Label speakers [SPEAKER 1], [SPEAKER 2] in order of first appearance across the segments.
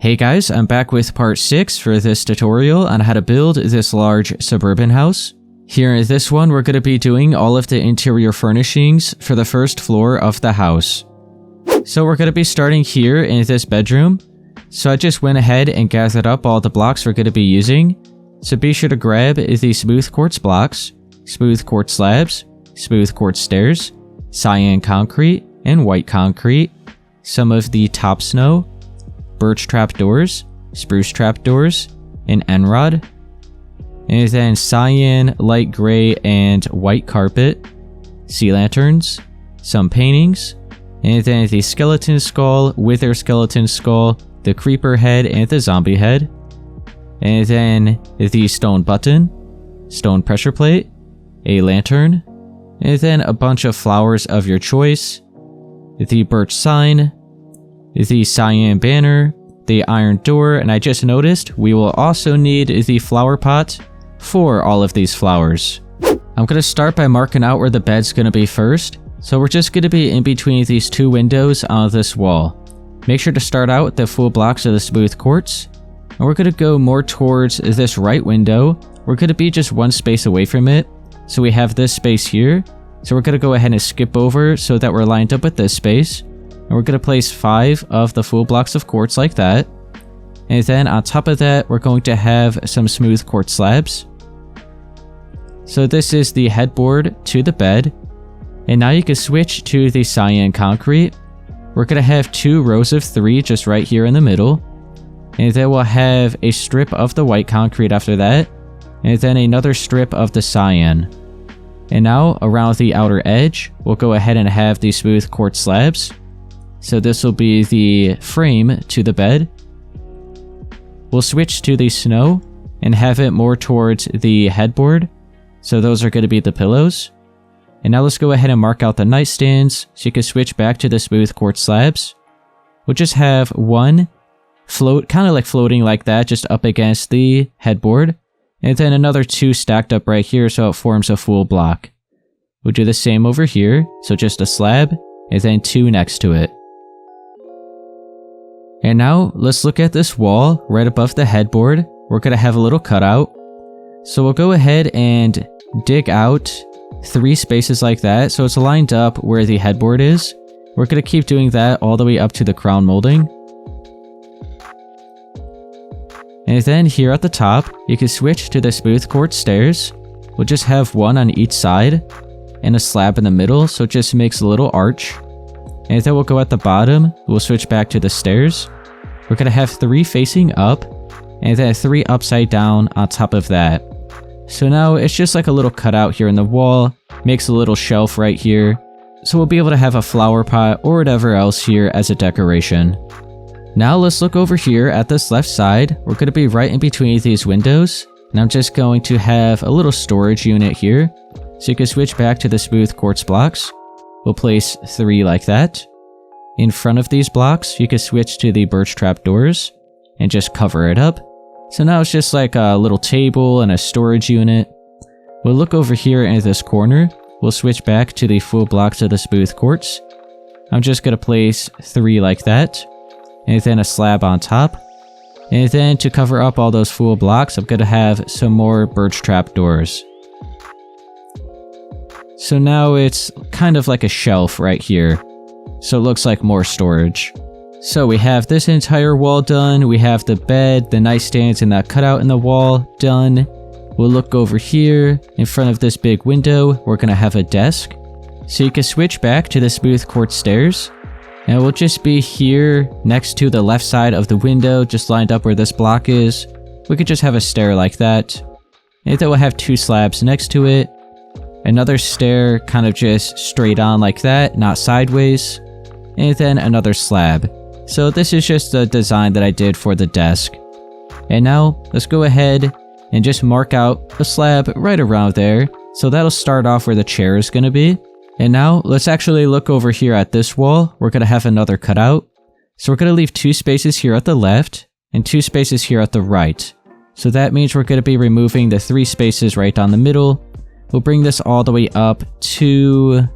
[SPEAKER 1] Hey guys, I'm back with part 6 for this tutorial on how to build this large suburban house. Here in this one, we're going to be doing all of the interior furnishings for the first floor of the house. So we're going to be starting here in this bedroom. So I just went ahead and gathered up all the blocks we're going to be using. So be sure to grab the smooth quartz blocks, smooth quartz slabs, smooth quartz stairs, cyan concrete, and white concrete, some of the top snow, birch trap doors, spruce trap doors, an end rod, and then cyan, light gray, and white carpet, sea lanterns, some paintings, and then the skeleton skull, wither skeleton skull, the creeper head, and the zombie head, and then the stone button, stone pressure plate, a lantern, and then a bunch of flowers of your choice, the birch sign, the cyan banner, the iron door, and I just noticed we will also need the flower pot for all of these flowers. I'm going to start by marking out where the bed's going to be first. So we're just going to be in between these two windows on this wall. Make sure to start out with the full blocks of the smooth quartz. And we're going to go more towards this right window. We're going to be just one space away from it. So we have this space here. So we're going to go ahead and skip over so that we're lined up with this space. And we're going to place 5 of the full blocks of quartz like that. And then on top of that, we're going to have some smooth quartz slabs. So this is the headboard to the bed. And now you can switch to the cyan concrete. We're going to have 2 rows of 3 just right here in the middle. And then we'll have a strip of the white concrete after that. And then another strip of the cyan. And now around the outer edge, we'll go ahead and have the smooth quartz slabs. So this will be the frame to the bed. We'll switch to the snow and have it more towards the headboard. So those are going to be the pillows. And now let's go ahead and mark out the nightstands so you can switch back to the smooth quartz slabs. We'll just have one float, kind of like floating like that, just up against the headboard. And then another 2 stacked up right here so it forms a full block. We'll do the same over here, so just a slab and then 2 next to it. And now let's look at this wall right above the headboard. We're going to have a little cutout. So we'll go ahead and dig out 3 spaces like that so it's lined up where the headboard is. We're going to keep doing that all the way up to the crown molding. And then here at the top, you can switch to the smooth quartz stairs. We'll just have 1 on each side and a slab in the middle, so it just makes a little arch. And then we'll go at the bottom, we'll switch back to the stairs. We're going to have 3 facing up, and then 3 upside down on top of that. So now it's just like a little cutout here in the wall, makes a little shelf right here. So we'll be able to have a flower pot or whatever else here as a decoration. Now let's look over here at this left side. We're going to be right in between these windows. And I'm just going to have a little storage unit here. So you can switch back to the smooth quartz blocks. We'll place 3 like that. In front of these blocks, you can switch to the birch trap doors and just cover it up. So now it's just like a little table and a storage unit. We'll look over here in this corner. We'll switch back to the full blocks of the smooth quartz. I'm just going to place 3 like that. And then a slab on top. And then to cover up all those full blocks, I'm going to have some more birch trap doors. So now it's kind of like a shelf right here. So it looks like more storage. So we have this entire wall done. We have the bed, the nightstands, and that cutout in the wall done. We'll look over here in front of this big window. We're going to have a desk. So you can switch back to the smooth quartz stairs. And we'll just be here next to the left side of the window, just lined up where this block is. We could just have a stair like that. And then we'll have 2 slabs next to it. Another stair kind of just straight on like that, not sideways. And then another slab. So this is just the design that I did for the desk. And now let's go ahead and just mark out a slab right around there. So that'll start off where the chair is going to be. And now let's actually look over here at this wall. We're going to have another cutout. So we're going to leave 2 spaces here at the left and 2 spaces here at the right. So that means we're going to be removing the 3 spaces right down the middle. We'll bring this all the way up to,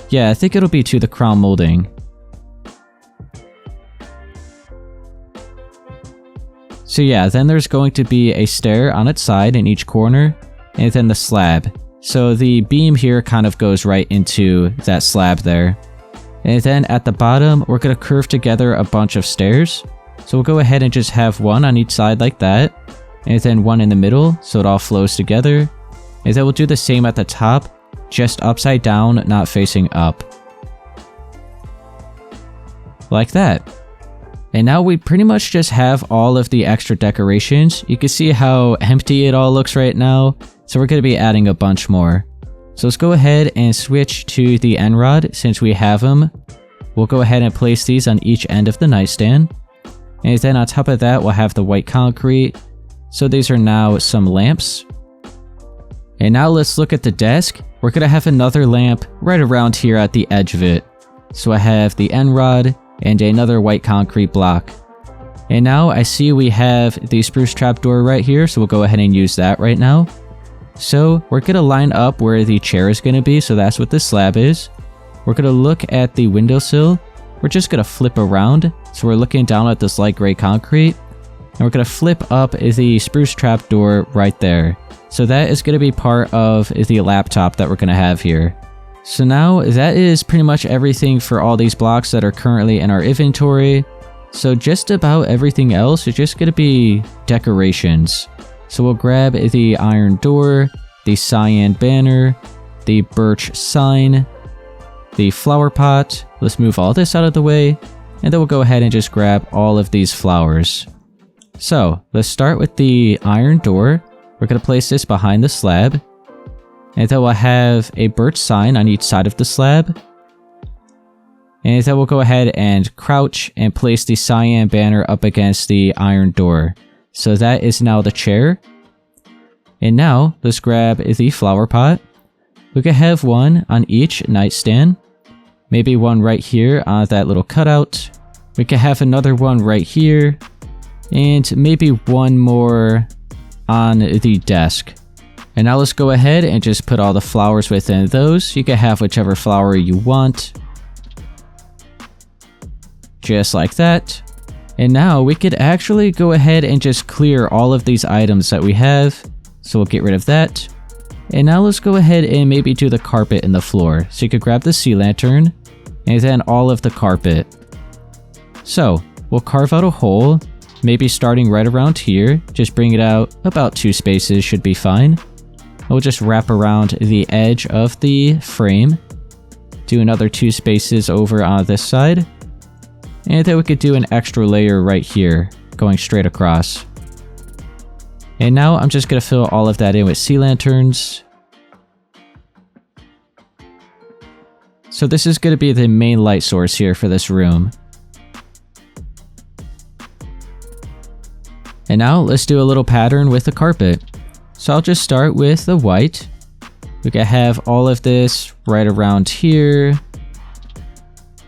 [SPEAKER 1] yeah, I think it'll be to the crown molding. So yeah, then there's going to be a stair on its side in each corner, and then the slab. So the beam here kind of goes right into that slab there. And then at the bottom, we're going to curve together a bunch of stairs. So we'll go ahead and just have one on each side like that, and then one in the middle, so it all flows together. And then we'll do the same at the top, just upside down, not facing up. Like that. And now we pretty much just have all of the extra decorations. You can see how empty it all looks right now. So we're going to be adding a bunch more. So let's go ahead and switch to the end rod since we have them. We'll go ahead and place these on each end of the nightstand. And then on top of that, we'll have the white concrete. So these are now some lamps. And now let's look at the desk. We're going to have another lamp right around here at the edge of it. So I have the end rod and another white concrete block. And now I see we have the spruce trapdoor right here, so we'll go ahead and use that right now. So we're going to line up where the chair is going to be, so that's what this slab is. We're going to look at the windowsill. We're just going to flip around, so we're looking down at this light gray concrete. And we're going to flip up the spruce trapdoor right there. So that is going to be part of the laptop that we're going to have here. So now that is pretty much everything for all these blocks that are currently in our inventory. So just about everything else is just going to be decorations. So we'll grab the iron door, the cyan banner, the birch sign, the flower pot. Let's move all this out of the way, and then we'll go ahead and just grab all of these flowers. So let's start with the iron door. We're going to place this behind the slab. And then we'll have a birch sign on each side of the slab. And then we'll go ahead and crouch and place the cyan banner up against the iron door. So that is now the chair. And now let's grab the flower pot. We can have one on each nightstand. Maybe one right here on that little cutout. We can have another one right here. And maybe one more on the desk. And now let's go ahead and just put all the flowers within those. You can have whichever flower you want. Just like that. And now we could actually go ahead and just clear all of these items that we have. So we'll get rid of that. And now let's go ahead and maybe do the carpet in the floor. So you could grab the sea lantern and then all of the carpet. So we'll carve out a hole, maybe starting right around here. Just bring it out about 2 spaces should be fine. We'll just wrap around the edge of the frame. Do another 2 spaces over on this side. And then we could do an extra layer right here, going straight across. And now I'm just going to fill all of that in with sea lanterns. So this is going to be the main light source here for this room. And now let's do a little pattern with the carpet. So I'll just start with the white. We can have all of this right around here.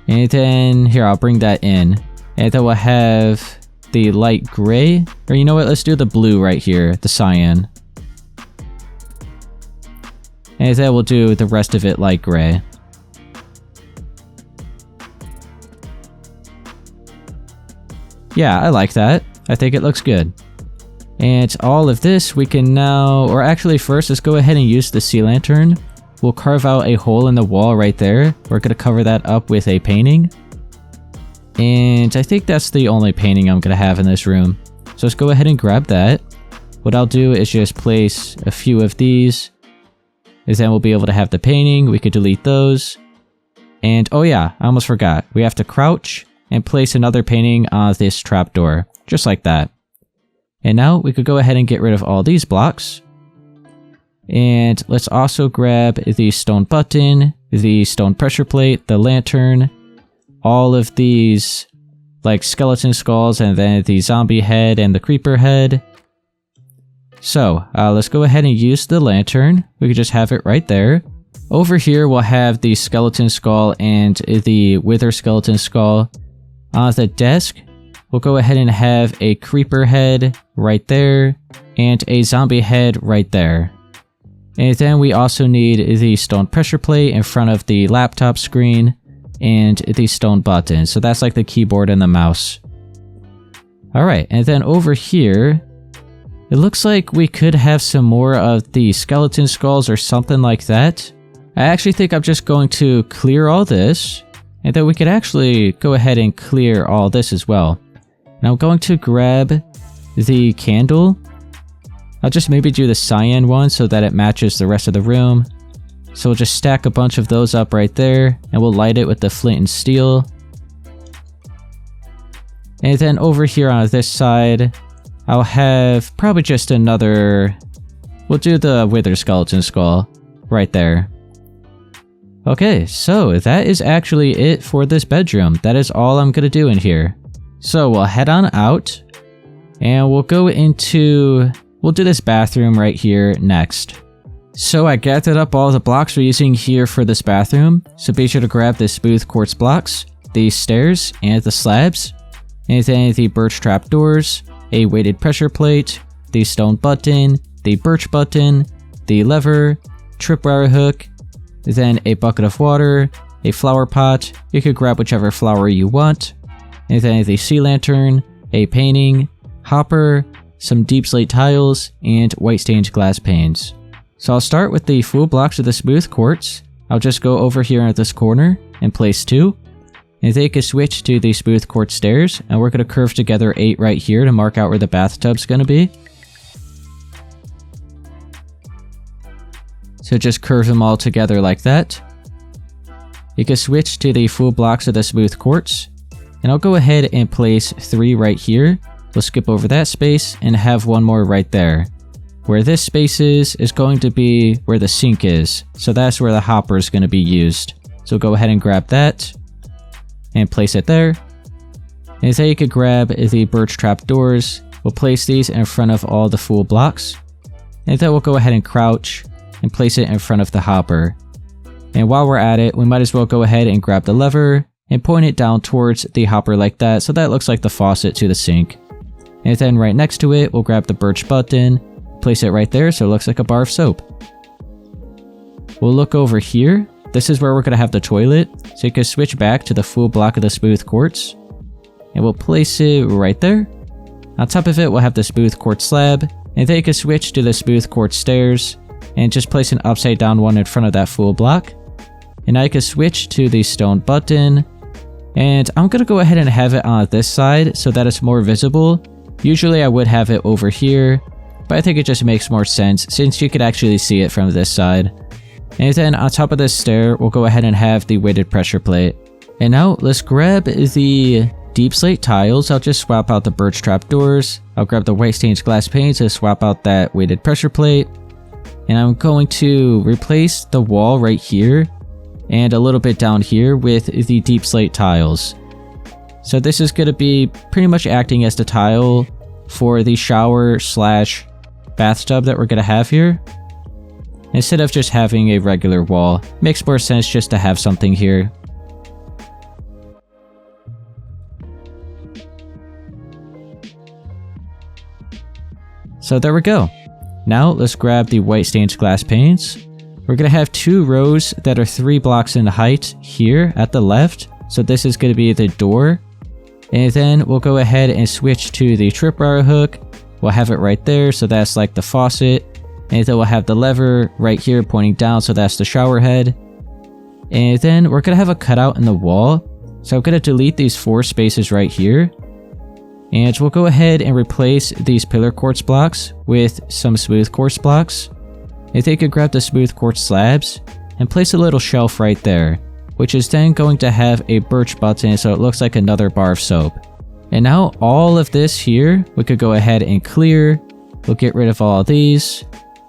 [SPEAKER 1] And then here, I'll bring that in. And then we'll have the light gray. Or you know what, let's do the blue right here, the cyan. And then we'll do the rest of it light gray. Yeah, I like that. I think it looks good. And all of this we can now, or actually first, let's go ahead and use the sea lantern. We'll carve out a hole in the wall right there. We're going to cover that up with a painting. And I think that's the only painting I'm going to have in this room. So let's go ahead and grab that. What I'll do is just place a few of these. And then we'll be able to have the painting. We could delete those. And oh yeah, I almost forgot. We have to crouch and place another painting on this trapdoor. Just like that. And now we could go ahead and get rid of all these blocks. And let's also grab the stone button, the stone pressure plate, the lantern, all of these like skeleton skulls, and then the zombie head and the creeper head. So let's go ahead and use the lantern. We could just have it right there. Over here we'll have the skeleton skull and the wither skeleton skull. On the desk, we'll go ahead and have a creeper head right there and a zombie head right there. And then we also need the stone pressure plate in front of the laptop screen and the stone button. So that's like the keyboard and the mouse. Alright, and then over here, it looks like we could have some more of the skeleton skulls or something like that. I actually think I'm just going to clear all this, and then we could actually go ahead and clear all this as well. And I'm going to grab the candle. I'll just maybe do the cyan one so that it matches the rest of the room. So we'll just stack a bunch of those up right there, and we'll light it with the flint and steel. And then over here on this side, I'll have probably just another... We'll do the wither skeleton skull right there. Okay, so that is actually it for this bedroom. That is all I'm gonna do in here. So we'll head on out, and we'll go into... We'll do this bathroom right here next. So I gathered up all the blocks we're using here for this bathroom. So be sure to grab the smooth quartz blocks, the stairs, and the slabs. And then the birch trapdoors, a weighted pressure plate, the stone button, the birch button, the lever, tripwire hook, then a bucket of water, a flower pot, you could grab whichever flower you want, and then the sea lantern, a painting, hopper, some deep slate tiles, and white stained glass panes. So I'll start with the full blocks of the smooth quartz. I'll just go over here at this corner and place 2. And then you can switch to the smooth quartz stairs, and we're going to curve together 8 right here to mark out where the bathtub's going to be. So just curve them all together like that. You can switch to the full blocks of the smooth quartz, and I'll go ahead and place 3 right here. We'll skip over that space and have one more right there. Where this space is going to be where the sink is, so that's where the hopper is going to be used. So go ahead and grab that and place it there. And then you could grab the birch trapdoors. We'll place these in front of all the full blocks, and then we'll go ahead and crouch and place it in front of the hopper. And while we're at it, we might as well go ahead and grab the lever and point it down towards the hopper like that, so that looks like the faucet to the sink. And then right next to it, we'll grab the birch button, place it right there so it looks like a bar of soap. We'll look over here. This is where we're going to have the toilet, so you can switch back to the full block of the smooth quartz. And we'll place it right there. On top of it, we'll have the smooth quartz slab, and then you can switch to the smooth quartz stairs, and just place an upside down one in front of that full block. And now you can switch to the stone button, and I'm going to go ahead and have it on this side so that it's more visible. Usually I would have it over here, but I think it just makes more sense since you could actually see it from this side. And then on top of this stair, we'll go ahead and have the weighted pressure plate. And now let's grab the deep slate tiles. I'll just swap out the birch trapdoors. I'll grab the white stained glass panes to swap out that weighted pressure plate. And I'm going to replace the wall right here and a little bit down here with the deep slate tiles. So this is going to be pretty much acting as the tile for the shower slash bathtub that we're going to have here. Instead of just having a regular wall, makes more sense just to have something here. So there we go. Now let's grab the white stained glass panes. We're going to have 2 rows that are 3 blocks in height here at the left. So this is going to be the door. And then we'll go ahead and switch to the tripwire hook. We'll have it right there, so that's like the faucet. And then we'll have the lever right here pointing down, so that's the shower head. And then we're going to have a cutout in the wall. So I'm going to delete these 4 spaces right here. And we'll go ahead and replace these pillar quartz blocks with some smooth quartz blocks. And then you could grab the smooth quartz slabs and place a little shelf right there, which is then going to have a birch button so it looks like another bar of soap. And now all of this here, we could go ahead and clear. We'll get rid of all of these.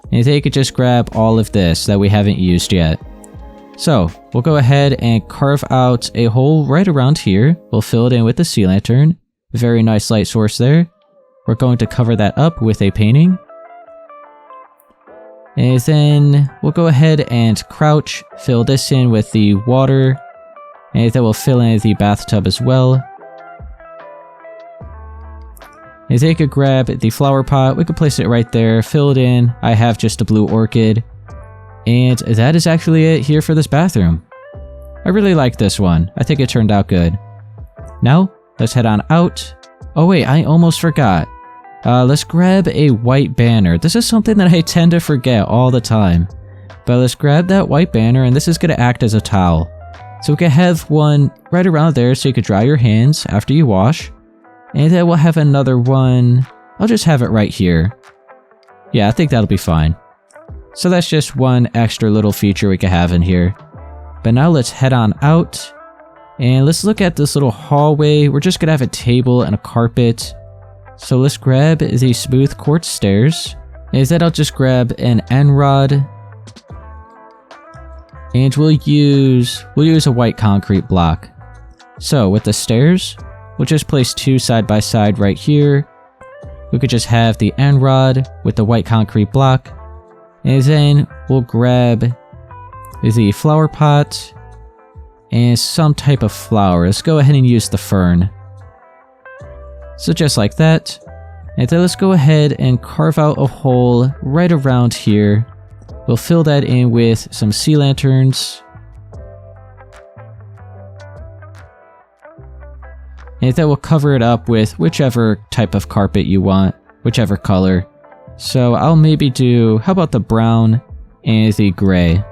[SPEAKER 1] And then you could just grab all of this that we haven't used yet. So we'll go ahead and carve out a hole right around here. We'll fill it in with the sea lantern. Very nice light source there. We're going to cover that up with a painting. And then we'll go ahead and crouch, fill this in with the water. And then we'll fill in the bathtub as well. And then you could grab the flower pot, we could place it right there, fill it in. I have just a blue orchid. And that is actually it here for this bathroom. I really like this one. I think it turned out good. Now, let's head on out. Oh wait, I almost forgot. Let's grab a white banner. This is something that I tend to forget all the time. But let's grab that white banner, and this is going to act as a towel. So we can have one right around there so you can dry your hands after you wash. And then we'll have another one. I'll just have it right here. Yeah, I think that'll be fine. So that's just one extra little feature we can have in here. But now let's head on out. And let's look at this little hallway. We're just going to have a table and a carpet. So let's grab the smooth quartz stairs. And then I'll just grab an end rod. And we'll use a white concrete block. So with the stairs, we'll just place two side by side right here. We could just have the end rod with the white concrete block. And then we'll grab the flower pot and some type of flower. Let's go ahead and use the fern. So just like that. And then let's go ahead and carve out a hole right around here. We'll fill that in with some sea lanterns. And then we'll cover it up with whichever type of carpet you want, whichever color. So I'll maybe do, how about the brown and the gray?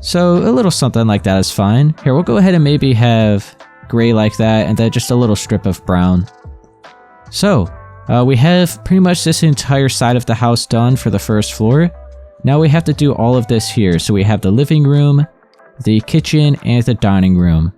[SPEAKER 1] So a little something like that is fine. Here, we'll go ahead and maybe have gray like that, and then just a little strip of brown. So, we have pretty much this entire side of the house done for the first floor. Now we have to do all of this here. So we have the living room, the kitchen, and the dining room.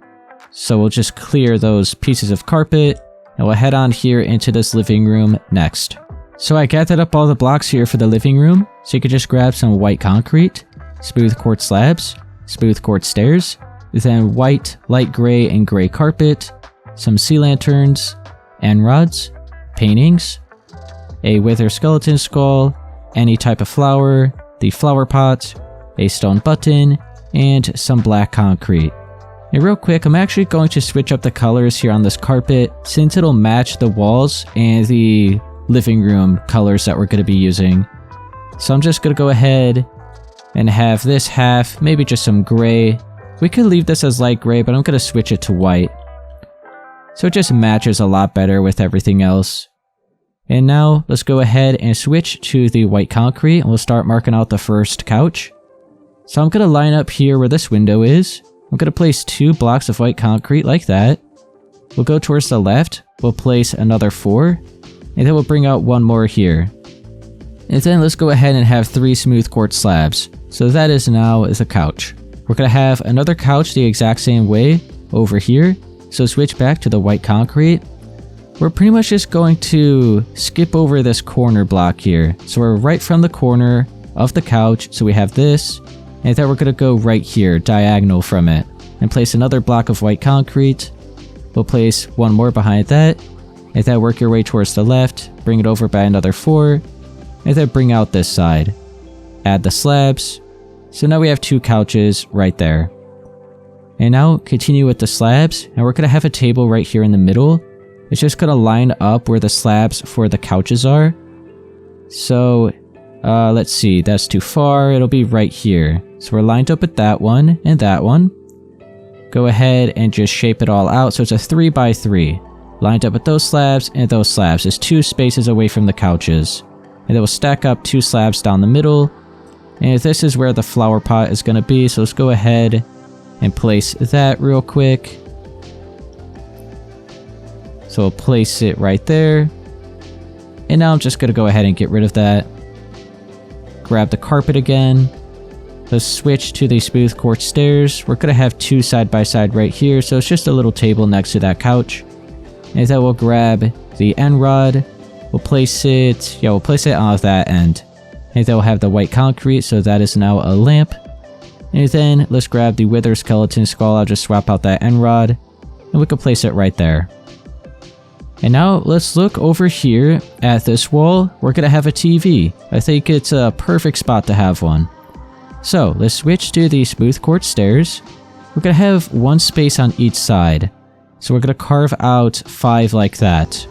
[SPEAKER 1] So we'll just clear those pieces of carpet, and we'll head on here into this living room next. So I gathered up all the blocks here for the living room. So you could just grab some white concrete, smooth quartz slabs, smooth quartz stairs, then white, light gray, and gray carpet, some sea lanterns, end rods, paintings, a wither skeleton skull, any type of flower, the flower pot, a stone button, and some black concrete. And real quick, I'm actually going to switch up the colors here on this carpet since it'll match the walls and the living room colors that we're going to be using. So I'm just going to go ahead and have this half, maybe just some gray. We could leave this as light gray, but I'm going to switch it to white. So it just matches a lot better with everything else. And now let's go ahead and switch to the white concrete, and we'll start marking out the first couch. So I'm going to line up here where this window is. I'm going to place 2 blocks of white concrete like that. We'll go towards the left. We'll place another 4. And then we'll bring out one more here. And then let's go ahead and have 3 smooth quartz slabs. So that is now a couch. We're going to have another couch the exact same way over here. So switch back to the white concrete. We're pretty much just going to skip over this corner block here. So we're right from the corner of the couch. So we have this. And then we're going to go right here, diagonal from it. And place another block of white concrete. We'll place one more behind that. And then work your way towards the left. Bring it over by another 4. And then bring out this side. Add the slabs. So now we have 2 couches right there. And now continue with the slabs, and we're going to have a table right here in the middle. It's just going to line up where the slabs for the couches are. So, let's see, that's too far, it'll be right here. So we're lined up with that one and that one. Go ahead and just shape it all out so it's a 3 by 3. Lined up with those slabs and those slabs. There's 2 spaces away from the couches. And then we'll stack up 2 slabs down the middle. And this is where the flower pot is going to be, so let's go ahead and place that real quick. So we'll place it right there. And now I'm just going to go ahead and get rid of that. Grab the carpet again. Let's switch to the smooth quartz stairs. We're going to have 2 side by side right here, so it's just a little table next to that couch. And then we'll grab the end rod. We'll place it on that end. And then we'll have the white concrete, so that is now a lamp. And then let's grab the wither skeleton skull. I'll just swap out that end rod. And we can place it right there. And now let's look over here at this wall. We're going to have a TV. I think it's a perfect spot to have one. So let's switch to the smooth quartz stairs. We're going to have 1 space on each side. So we're going to carve out 5 like that.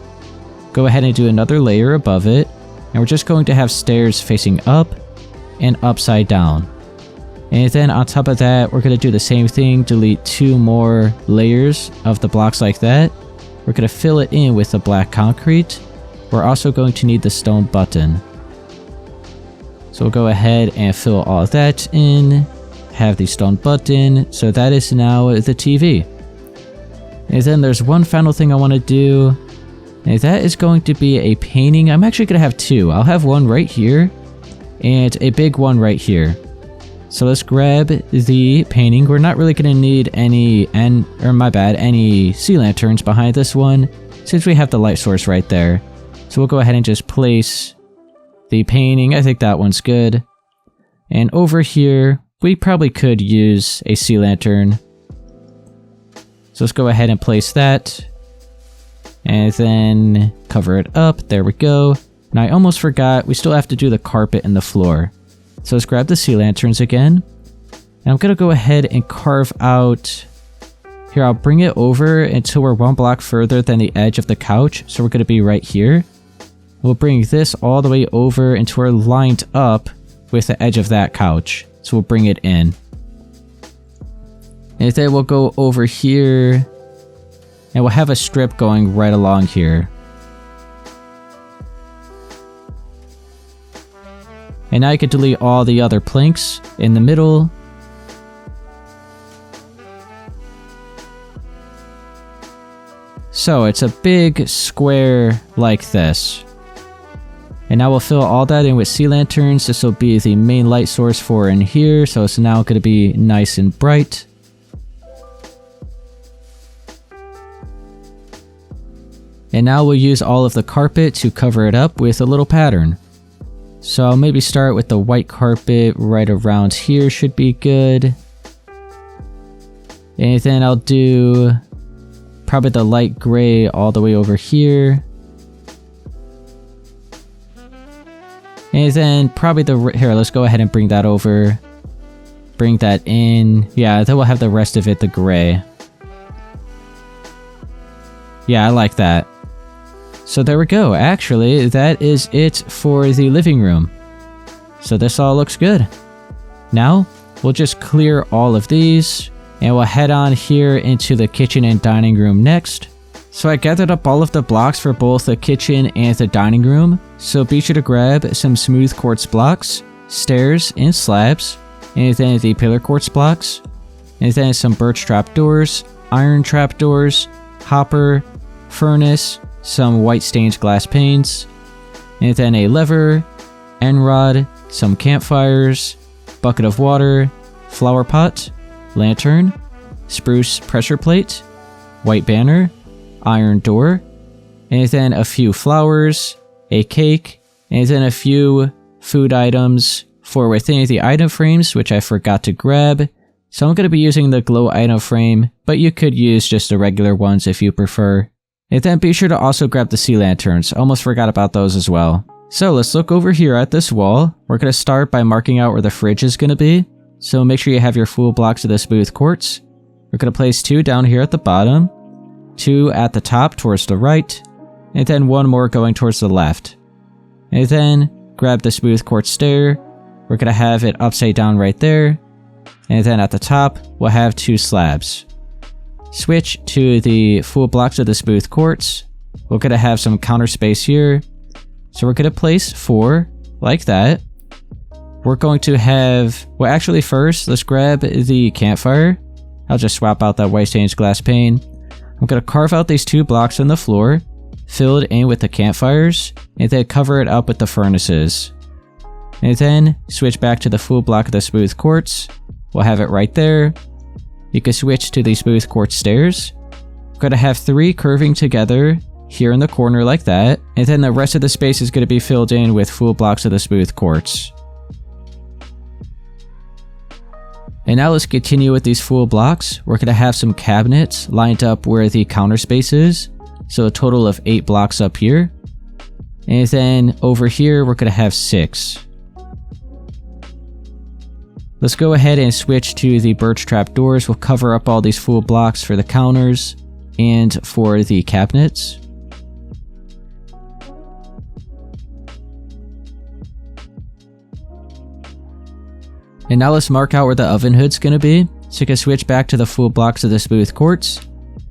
[SPEAKER 1] Go ahead and do another layer above it. And we're just going to have stairs facing up and upside down. And then on top of that, we're going to do the same thing, delete 2 more layers of the blocks like that. We're going to fill it in with the black concrete. We're also going to need the stone button. So we'll go ahead and fill all of that in, have the stone button, so that is now the TV. And then there's one final thing I want to do, and that is going to be a painting. I'm actually going to have 2. I'll have one right here, and a big one right here. So let's grab the painting. We're not really going to need any sea lanterns behind this one, since we have the light source right there. So we'll go ahead and just place the painting. I think that one's good. And over here, we probably could use a sea lantern. So let's go ahead and place that. And then cover it up. There we go. And I almost forgot, we still have to do the carpet and the floor. So let's grab the sea lanterns again. And I'm going to go ahead and carve out... Here, I'll bring it over until we're 1 block further than the edge of the couch. So we're going to be right here. We'll bring this all the way over until we're lined up with the edge of that couch. So we'll bring it in. And then we'll go over here. And we'll have a strip going right along here. And now you can delete all the other planks in the middle. So it's a big square like this. And now we'll fill all that in with sea lanterns. This will be the main light source for in here. So it's now going to be nice and bright. And now we'll use all of the carpet to cover it up with a little pattern. So I'll maybe start with the white carpet right around here should be good. And then I'll do probably the light gray all the way over here. And then probably here, let's go ahead and bring that over. Bring that in. Yeah, then we'll have the rest of it the gray. Yeah, I like that. So there we go. Actually, that is it for the living room. So this all looks good. Now, we'll just clear all of these, and we'll head on here into the kitchen and dining room next. So I gathered up all of the blocks for both the kitchen and the dining room. So be sure to grab some smooth quartz blocks, stairs and slabs, and then the pillar quartz blocks, and then some birch trapdoors, iron trapdoors, hopper, furnace, some white stained glass panes, and then a lever, end rod, some campfires, bucket of water, flower pot, lantern, spruce pressure plate, white banner, iron door, and then a few flowers, a cake, and then a few food items for within the item frames, which I forgot to grab. So I'm going to be using the glow item frame, but you could use just the regular ones if you prefer. And then be sure to also grab the sea lanterns. Almost forgot about those as well. So let's look over here at this wall. We're going to start by marking out where the fridge is going to be. So make sure you have your full blocks of the smooth quartz. We're going to place 2 down here at the bottom, 2 at the top towards the right, and then 1 more going towards the left. And then grab the smooth quartz stair. We're going to have it upside down right there. And then at the top, we'll have 2 slabs. Switch to the full blocks of the smooth quartz. We're going to have some counter space here. So we're going to place 4 like that. We're going to have, well actually first, let's grab the campfire. I'll just swap out that white stained glass pane. I'm going to carve out these 2 blocks on the floor, fill it in with the campfires, and then cover it up with the furnaces. And then switch back to the full block of the smooth quartz. We'll have it right there. You can switch to the smooth quartz stairs. We're going to have 3 curving together here in the corner like that, and then the rest of the space is going to be filled in with full blocks of the smooth quartz. And now let's continue with these full blocks. We're going to have some cabinets lined up where the counter space is, so a total of 8 blocks up here. And then over here we're going to have 6. Let's go ahead and switch to the birch trap doors. We'll cover up all these full blocks for the counters and for the cabinets. And now let's mark out where the oven hood's gonna be. So you can switch back to the full blocks of the smooth quartz.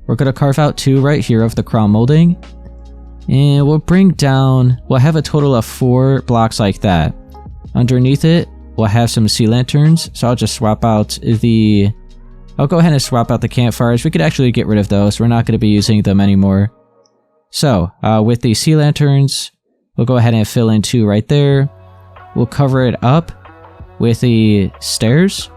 [SPEAKER 1] We're gonna carve out 2 right here of the crown molding. And we'll bring down, we'll have a total of 4 blocks like that. Underneath it, we'll have some sea lanterns. So I'll just swap out I'll go ahead and swap out the campfires. We could actually get rid of those. We're not gonna be using them anymore. So, with the sea lanterns, we'll go ahead and fill in 2 right there. We'll cover it up with the stairs.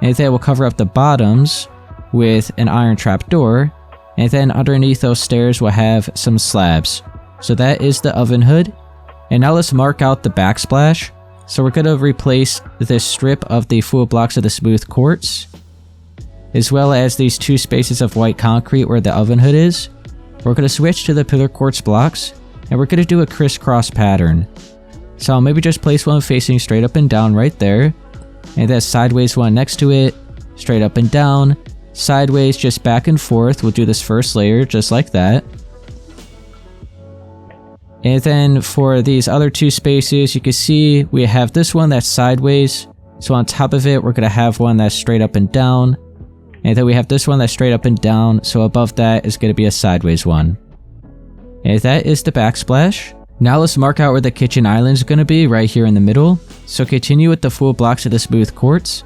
[SPEAKER 1] And then we'll cover up the bottoms with an iron trap door. And then underneath those stairs, we'll have some slabs. So that is the oven hood. And now let's mark out the backsplash. So we're going to replace this strip of the full blocks of the smooth quartz, as well as these 2 spaces of white concrete where the oven hood is. We're going to switch to the pillar quartz blocks, and we're going to do a crisscross pattern. So I'll maybe just place one facing straight up and down right there, and then sideways one next to it, straight up and down, sideways just back and forth. We'll do this first layer just like that. And then for these other 2 spaces, you can see we have this one that's sideways. So on top of it, we're going to have one that's straight up and down. And then we have this one that's straight up and down, so above that is going to be a sideways one. And that is the backsplash. Now let's mark out where the kitchen island is going to be, right here in the middle. So continue with the full blocks of the smooth quartz.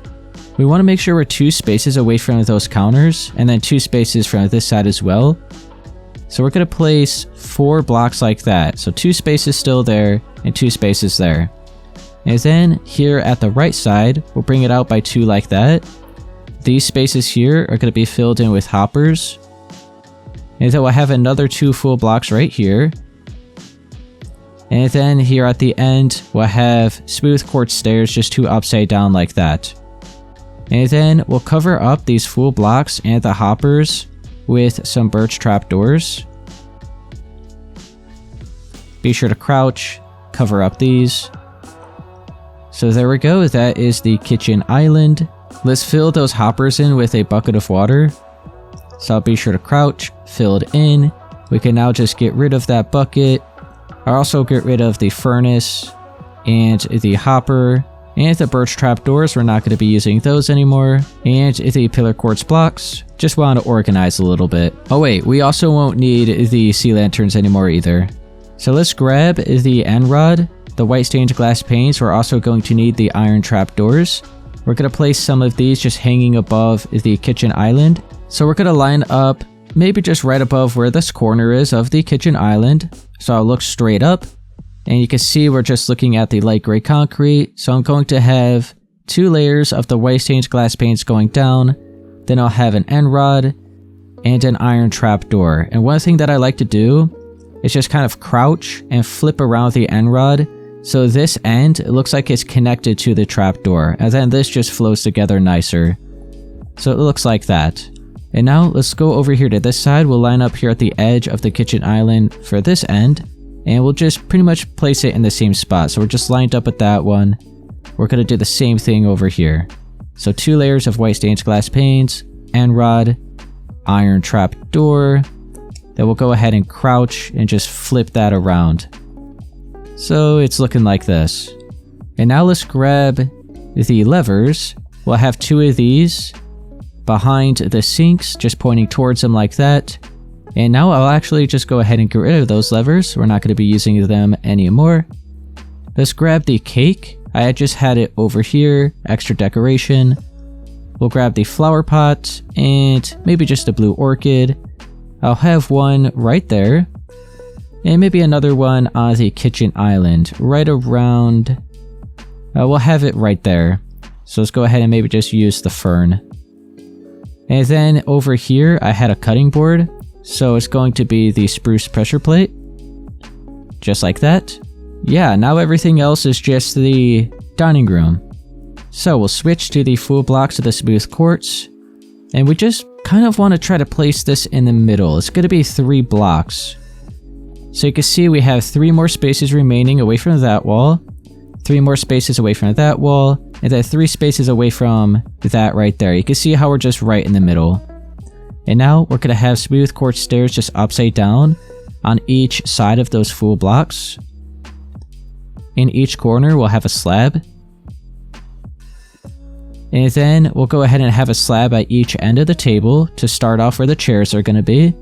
[SPEAKER 1] We want to make sure we're 2 spaces away from those counters, and then 2 spaces from this side as well. So we're going to place 4 blocks like that. So 2 spaces still there, and 2 spaces there. And then here at the right side, we'll bring it out by 2 like that. These spaces here are going to be filled in with hoppers. And then we'll have another 2 full blocks right here. And then here at the end, we'll have smooth quartz stairs just 2 upside down like that. And then we'll cover up these full blocks and the hoppers with some birch trap doors. Be sure to crouch, cover up these. So there we go, that is the kitchen island. Let's fill those hoppers in with a bucket of water. So I'll be sure to crouch, fill it in. We can now just get rid of that bucket. I'll also get rid of the furnace and the hopper and the birch trap doors. We're not going to be using those anymore. And the pillar quartz blocks. Just want to organize a little bit. Oh wait, we also won't need the sea lanterns anymore either. So let's grab the end rod, the white stained glass panes. We're also going to need the iron trap doors. We're going to place some of these just hanging above the kitchen island. So we're going to line up maybe just right above where this corner is of the kitchen island. So I'll look straight up, and you can see we're just looking at the light gray concrete. So I'm going to have 2 layers of the white stained glass panes going down. Then I'll have an end rod and an iron trap door. And one thing that I like to do is just kind of crouch and flip around the end rod. So this end, it looks like it's connected to the trapdoor, and then this just flows together nicer. So it looks like that. And now let's go over here to this side. We'll line up here at the edge of the kitchen island for this end, and we'll just pretty much place it in the same spot. So we're just lined up with that one. We're going to do the same thing over here. So 2 layers of white stained glass panes, end rod, iron trap door. Then we'll go ahead and crouch and just flip that around. So it's looking like this. And now let's grab the levers. We'll have 2 of these behind the sinks, just pointing towards them like that. And now I'll actually just go ahead and get rid of those levers. We're not going to be using them anymore. Let's grab the cake. I just had it over here, extra decoration. We'll grab the flower pot and maybe just a blue orchid. I'll have one right there. And maybe another one on the kitchen island, right around, we'll have it right there. So let's go ahead and maybe just use the fern. And then over here, I had a cutting board. So it's going to be the spruce pressure plate. Just like that. Yeah, now everything else is just the dining room. So we'll switch to the full blocks of the smooth quartz. And we just kind of want to try to place this in the middle. It's going to be 3 blocks. So you can see we have 3 more spaces remaining away from that wall, 3 more spaces away from that wall, and then 3 spaces away from that right there. You can see how we're just right in the middle. And now we're going to have smooth quartz stairs just upside down on each side of those full blocks. In each corner we'll have a slab. And then we'll go ahead and have a slab at each end of the table to start off where the chairs are going to be.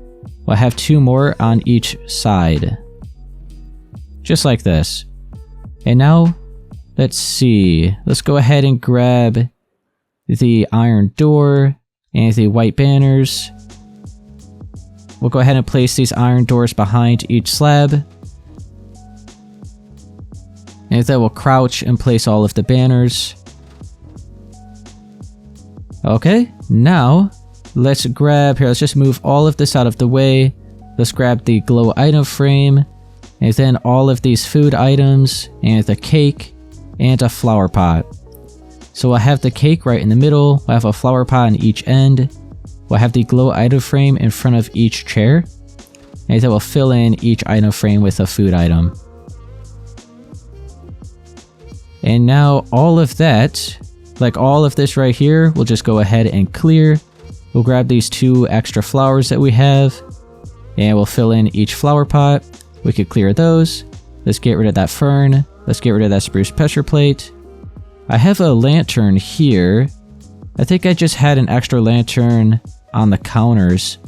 [SPEAKER 1] We'll have 2 more on each side. Just like this. And now, let's see. Let's go ahead and grab the iron door and the white banners. We'll go ahead and place these iron doors behind each slab. And then we'll crouch and place all of the banners. Okay, now let's grab here. Let's just move all of this out of the way. Let's grab the glow item frame, and then all of these food items, and the cake, and a flower pot. So we'll have the cake right in the middle. We'll have a flower pot on each end. We'll have the glow item frame in front of each chair, and then we'll fill in each item frame with a food item. And now all of that, like all of this right here, we'll just go ahead and clear. We'll grab these 2 extra flowers that we have, and we'll fill in each flower pot. We could clear those. Let's get rid of that fern. Let's get rid of that spruce pressure plate. I have a lantern here. I think I just had an extra lantern on the counters.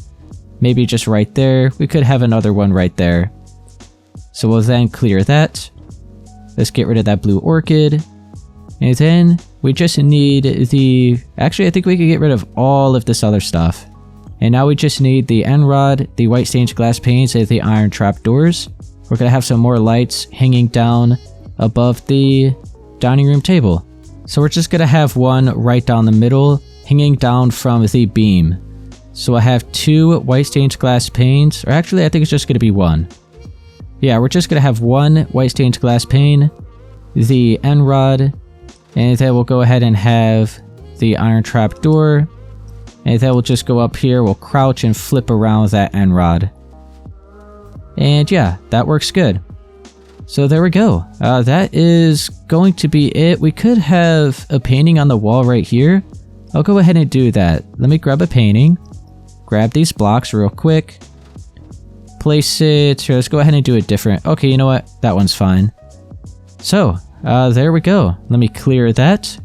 [SPEAKER 1] Maybe just right there. We could have another one right there. So we'll then clear that. Let's get rid of that blue orchid. And then we just need the... Actually, I think we could get rid of all of this other stuff. And now we just need the end rod, the white stained glass panes, and the iron trap doors. We're going to have some more lights hanging down above the dining room table. So we're just going to have one right down the middle, hanging down from the beam. So I have 2 white stained glass panes, or actually I think it's just going to be 1. Yeah, we're just going to have 1 white stained glass pane, the end rod, and then we'll go ahead and have the iron trap door, and then we'll just go up here, we'll crouch and flip around that end rod. And yeah, that works good. So there we go. That is going to be it. We could have a painting on the wall right here. I'll go ahead and do that. Let me grab a painting. Grab these blocks real quick. Place it. Here, let's go ahead and do it different. Okay, you know what? That one's fine. So, there we go. Let me clear that.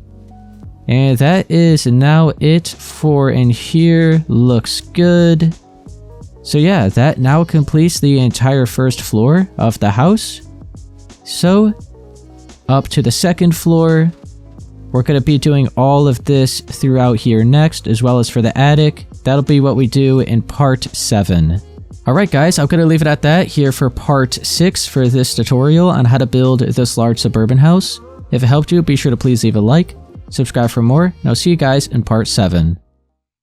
[SPEAKER 1] And that is now it for in here. Looks good. So yeah, that now completes the entire first floor of the house. So, up to the second floor. We're going to be doing all of this throughout here next, as well as for the attic. That'll be what we do in part 7. Alright guys, I'm going to leave it at that here for part 6 for this tutorial on how to build this large suburban house. If it helped you, be sure to please leave a like, subscribe for more, and I'll see you guys in part 7.